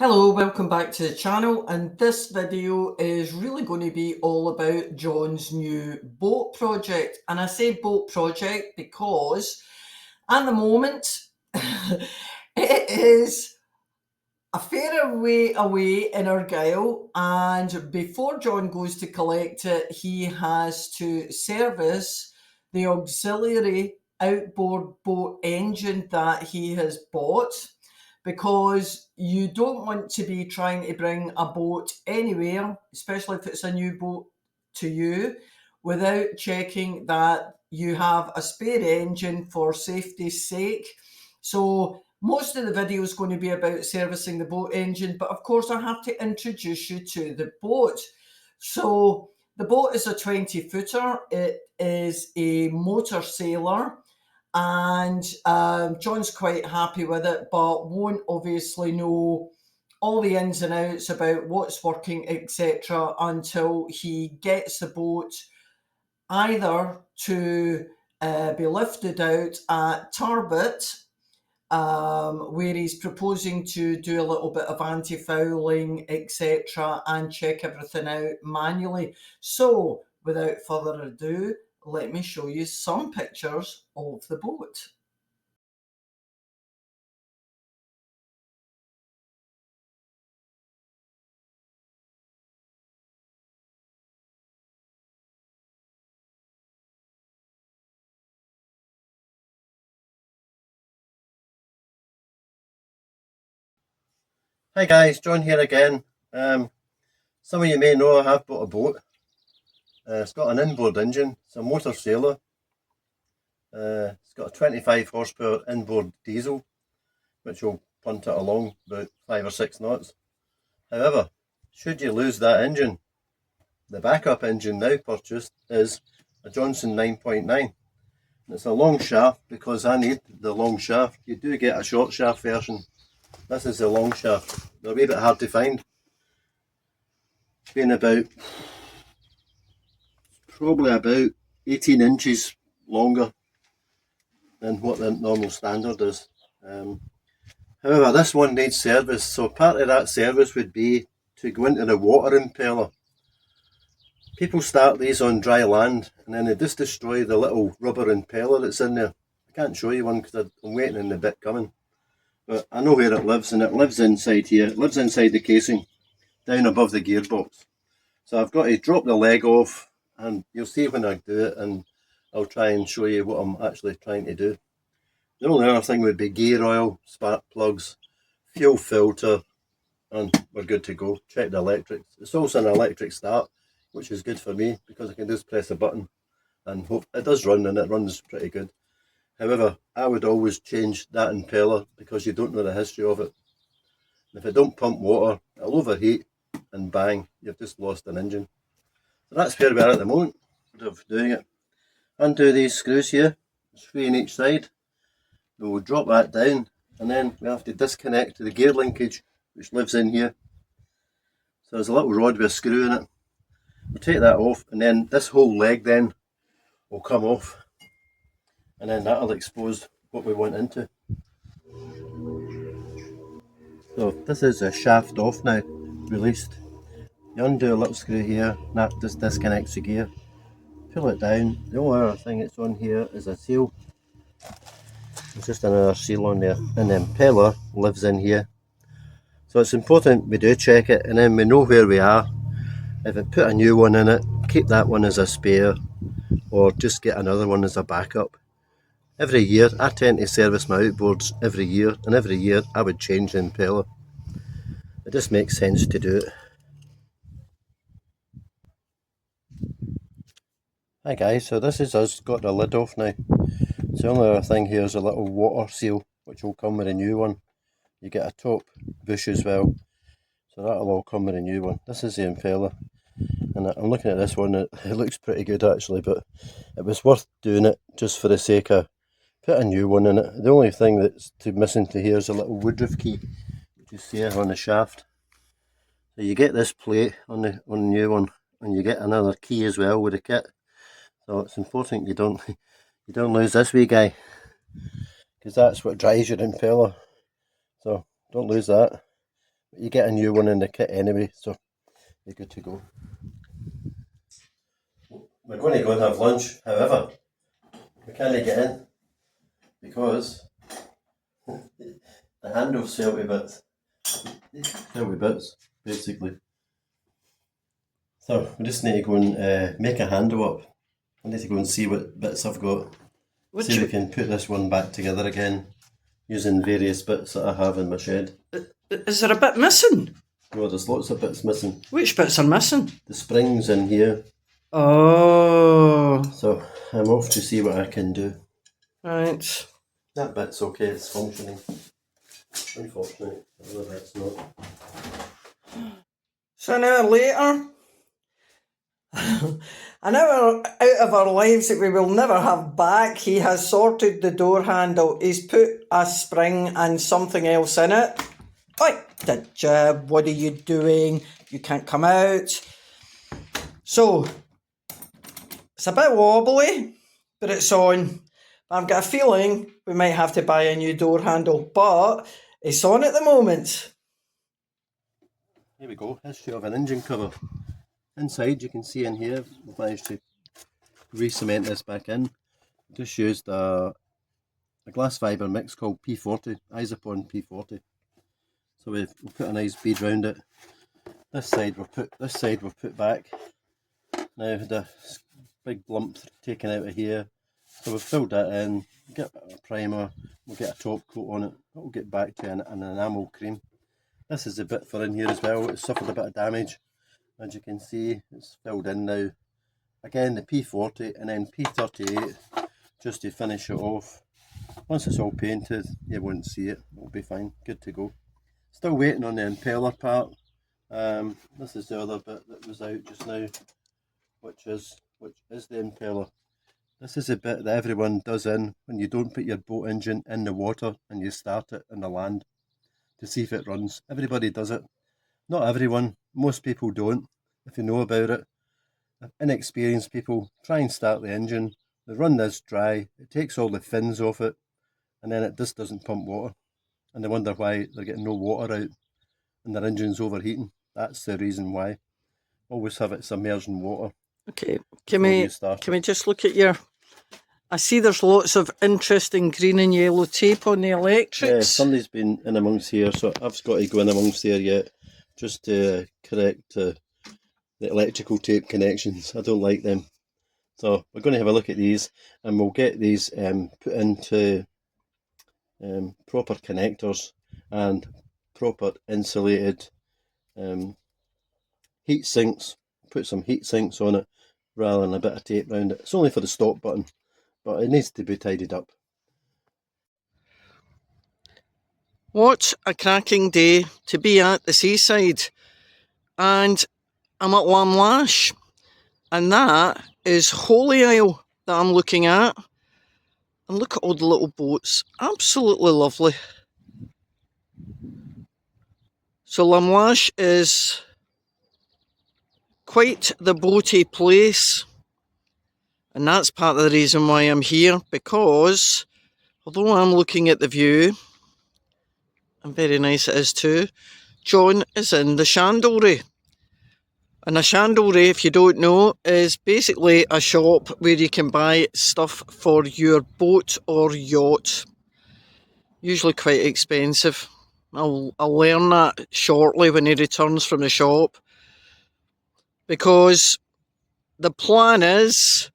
Hello, welcome back to the channel, and this video is really going to be all about John's new boat project. And I say boat project because at the moment it is a fair way away in Argyll, and before John goes to collect it, he has to service the auxiliary outboard boat engine that he has bought, because you don't want to be trying to bring a boat anywhere, especially if it's a new boat to you, without checking that you have a spare engine for safety's sake. So most of the video is going to be about servicing the boat engine, but of course I have to introduce you to the boat. So the boat is a 20-footer. It is a motor sailor, and John's quite happy with it, but won't obviously know all the ins and outs about what's working, etc., until he gets the boat either to be lifted out at Tarbet, where he's proposing to do a little bit of anti-fouling, etc., and check everything out manually. So without further ado, let me show you some pictures of the boat. Hi guys, John here again. Some of you may know I have bought a boat. It's got an inboard engine. It's a motor sailor. It's got a 25 horsepower inboard diesel, which will punt it along about 5 or 6 knots. However, should you lose that engine, the backup engine now purchased is a Johnson 9.9. It's a long shaft because I need the long shaft. You do get a short shaft version. This is the long shaft. They're a wee bit hard to find. Being probably about 18 inches longer than what the normal standard is. However, this one needs service, so part of that service would be to go into the water impeller. People start these on dry land and then they just destroy the little rubber impeller that's in there. I can't show you one because I'm waiting on the bit coming, but I know where it lives, and it lives inside here. It lives inside the casing, down above the gearbox. So I've got to drop the leg off, and you'll see when I do it, and I'll try and show you what I'm actually trying to do. The only other thing would be gear oil, spark plugs, fuel filter, and we're good to go. Check the electrics. It's also an electric start, which is good for me because I can just press a button and hope it does run, and it runs pretty good. However, I would always change that impeller because you don't know the history of it. If it don't pump water, it'll overheat and bang, you've just lost an engine. So that's where we are at the moment of doing it. Undo these screws here, there's 3 on each side. We'll drop that down, and then we have to disconnect the gear linkage, which lives in here. So there's a little rod with a screw in it. We'll take that off, and then this whole leg then will come off, and then that'll expose what we want into. So this is a shaft off now, released. You undo a little screw here, and that just disconnects the gear. Pull it down. The only other thing that's on here is a seal. There's just another seal on there, and the impeller lives in here. So it's important we do check it, and then we know where we are. If it put a new one in it, keep that one as a spare, or just get another one as a backup. Every year, I tend to service my outboards every year, and every year I would change the impeller. It just makes sense to do it. Hi guys, so this is us got the lid off now. So the only other thing here is a little water seal, which will come with a new one. You get a top bush as well, so that'll all come with a new one. This is the impeller, and I'm looking at this one. It looks pretty good actually, but it was worth doing it just for the sake of put a new one in it. The only thing that's missing to here is a little woodruff key, which is here on the shaft. So you get this plate on the new one, and you get another key as well with the kit. So it's important you don't lose this wee guy, because that's what drives your impeller. So don't lose that. You get a new one in the kit anyway, so you're good to go. We're going to go and have lunch, however, we can't get in because the handle's felty bits. Felty bits, basically. So we just need to go and make a handle up. I need to go and see what bits I've got. See if we can put this one back together again using various bits that I have in my shed. Is there a bit missing? No, there's lots of bits missing. Which bits are missing? The springs in here. Oh. So I'm off to see what I can do. Right. That bit's okay, it's functioning. Unfortunately, the other bit's not. So an hour later, an hour out of our lives that we will never have back, he has sorted the door handle. He's put a spring and something else in it. Oi, what are you doing? You can't come out. So, it's a bit wobbly, but it's on. I've got a feeling we might have to buy a new door handle, but it's on at the moment. Here we go, history of an engine cover. Inside, you can see in here, we've managed to re-cement this back in. Just used a glass fibre mix called P40, Isopon P40. So we've put a nice bead round it. This side we've put back. Now I had a big lump taken out of here. So we've filled that in, get a primer, we'll get a top coat on it, we'll get back to an enamel cream. This is a bit for in here as well, it's suffered a bit of damage. As you can see, it's filled in now. Again, the P40 and then P38 just to finish it off. Once it's all painted, you won't see it, it'll be fine, good to go. Still waiting on the impeller part. This is the other bit that was out just now, which is the impeller. This is a bit that everyone does in when you don't put your boat engine in the water and you start it in the land to see if it runs. Everybody does it. Not everyone, most people don't, if you know about it. Inexperienced people try and start the engine, they run this dry, it takes all the fins off it, and then it just doesn't pump water. And they wonder why they're getting no water out and their engine's overheating. That's the reason why. Always have it submerged in water. Okay, can we just look at your... I see there's lots of interesting green and yellow tape on the electrics. Yeah, somebody's been in amongst here, so I've got to go in amongst there yet, just to correct the electrical tape connections. I don't like them. So we're going to have a look at these, and we'll get these put into proper connectors and proper insulated heat sinks. Put some heat sinks on it rather than a bit of tape around it. It's only for the stop button, but it needs to be tidied up. What a cracking day to be at the seaside. And I'm at Lamlash, and that is Holy Isle that I'm looking at. And look at all the little boats, absolutely lovely. So Lamlash is quite the boaty place, and that's part of the reason why I'm here, because although I'm looking at the view, and very nice it is too, John is in the chandlery. And a chandlery, if you don't know, is basically a shop where you can buy stuff for your boat or yacht. Usually quite expensive. I'll learn that shortly when he returns from the shop. Because the plan is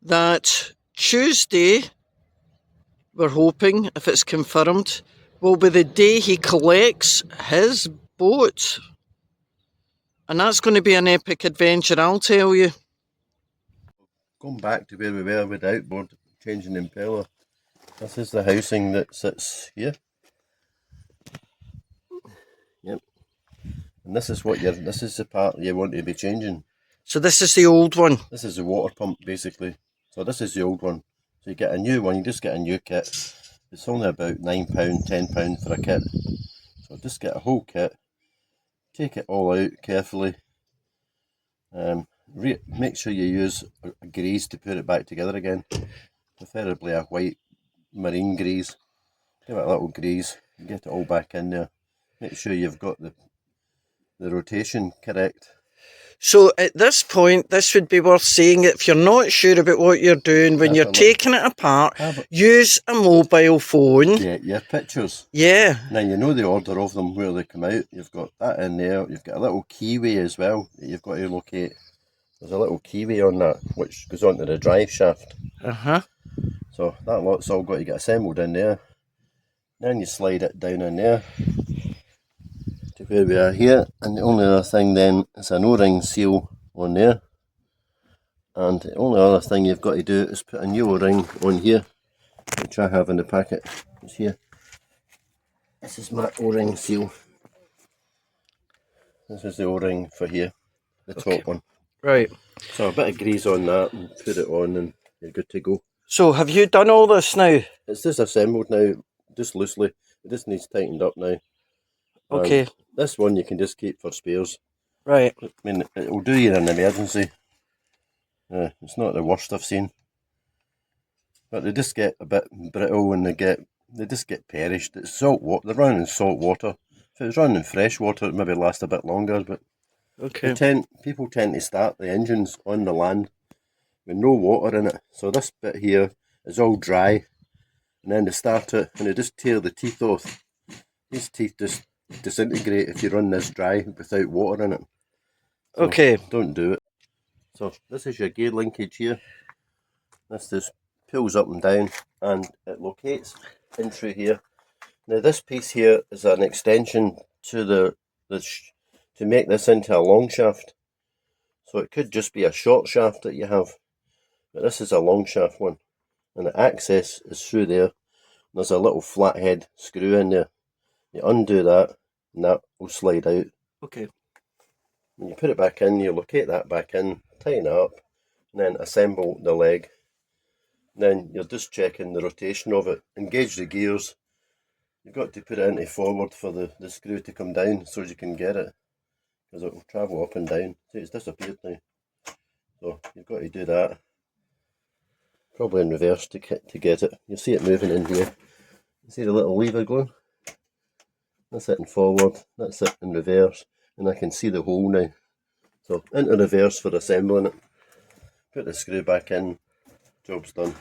that Tuesday, we're hoping, if it's confirmed, will be the day he collects his boat. And that's going to be an epic adventure, I'll tell you. Going back to where we were with the outboard, changing the impeller. This is the housing that sits here. Yep. And this is the part you want to be changing. So this is the old one? This is the water pump, basically. So this is the old one. So you get a new one, you just get a new kit. It's only about £9, £10 for a kit. So just get a whole kit. Take it all out carefully. Make sure you use a grease to put it back together again. Preferably a white marine grease. Give it a little grease. Get it all back in there. Make sure you've got the rotation correct. So at this point, this would be worth saying, if you're not sure about what you're doing, when you're taking it apart, use a mobile phone. Yeah, your pictures. Yeah. Now you know the order of them, where they come out. You've got that in there. You've got a little keyway as well that you've got to locate. There's a little keyway on that, which goes onto the drive shaft. So that lot's all got to get assembled in there. Then you slide it down in there to where we are here, and the only other thing then is an O-ring seal on there, and the only other thing you've got to do is put a new O-ring on here, which I have in the packet. It's here. This is my O-ring seal. This is the O-ring for here, the top one. Right. So a bit of grease on that and put it on and you're good to go. So have you done all this now? It's just assembled now, just loosely. It just needs tightened up now. Okay. This one you can just keep for spares. Right. I mean, it will do you in an emergency. It's not the worst I've seen. But they just get a bit brittle and they just get perished. It's salt water. They're running in salt water. If it was running in fresh water, it maybe last a bit longer, but people tend to start the engines on the land with no water in it. So this bit here is all dry, and then they start it and they just tear the teeth off. These teeth just disintegrate if you run this dry without water in it. So don't do it. So this is your gear linkage here. This just pulls up and down and it locates in through here. Now this piece here is an extension to to make this into a long shaft. So it could just be a short shaft that you have, but this is a long shaft one, and the access is through there. There's a little flathead screw in there. You undo that and that will slide out. Okay. When you put it back in, you locate that back in, tighten it up, and then assemble the leg. Then you're just checking the rotation of it. Engage the gears. You've got to put it into forward for the screw to come down so you can get it, because it will travel up and down. See, it's disappeared now. So you've got to do that. Probably in reverse to get it. You'll see it moving in here. You see the little lever going? That's it in forward, that's it in reverse, and I can see the hole now. So into reverse for assembling it. Put the screw back in, job's done.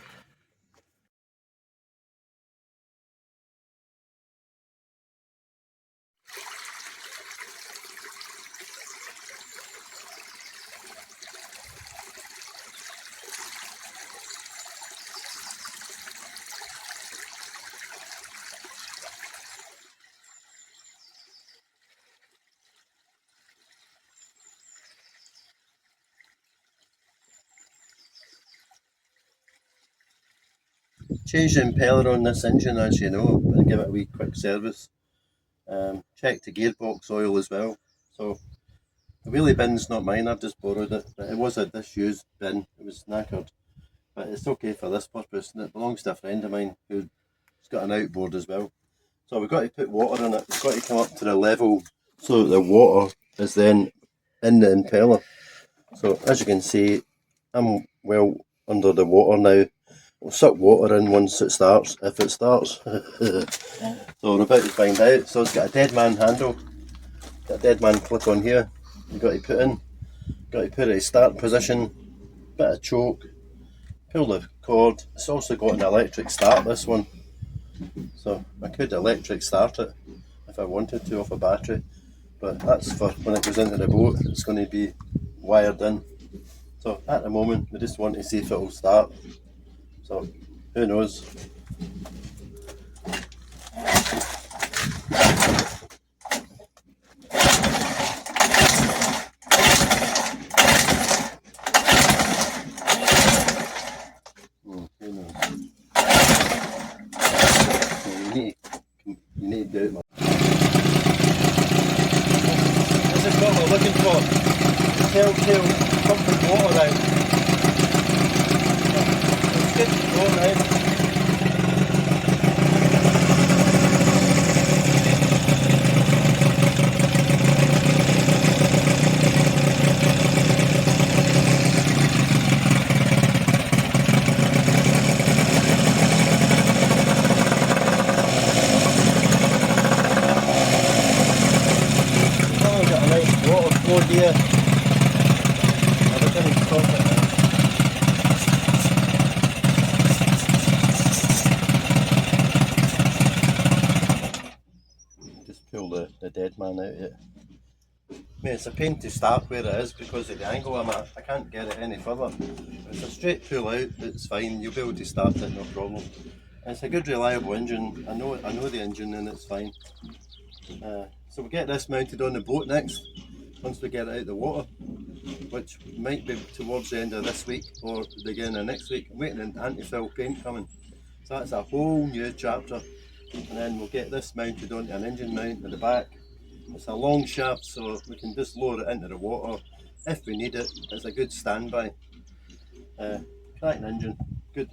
Change the impeller on this engine, as you know, and give it a wee quick service. Check the gearbox oil as well. So the wheelie bin's not mine, I've just borrowed it, but it was a disused bin, it was knackered. But it's okay for this purpose, and it belongs to a friend of mine who's got an outboard as well. So we've got to put water in it, we've got to come up to the level so that the water is then in the impeller. So as you can see, I'm well under the water now. We'll suck water in once it starts, if it starts. So we're about to find out. So it's got a dead man handle, got a dead man clip on here. You've got to put in, got to put it in start position, bit of choke, pull the cord. It's also got an electric start, this one. So I could electric start it if I wanted to off a battery, but that's for when it goes into the boat. It's going to be wired in. So at the moment we just want to see if it will start. So, who knows? Who knows? You need to do it, man. This is what we're looking for. Telltale pumping water out. All right. here. We're going to stop it now. Just pull the dead man out of it. Mate, it's a pain to start where it is because of the angle I'm at. I can't get it any further. It's a straight pull out, it's fine. You'll be able to start it, no problem. It's a good reliable engine. I know the engine and it's fine. So we'll get this mounted on the boat next, once we get it out of the water, which might be towards the end of this week or the beginning of next week. I'm waiting on anti-fill paint coming. So that's a whole new chapter. And then we'll get this mounted onto an engine mount at the back. It's a long shaft, so we can just lower it into the water if we need it. It's a good standby. Cracking engine, good.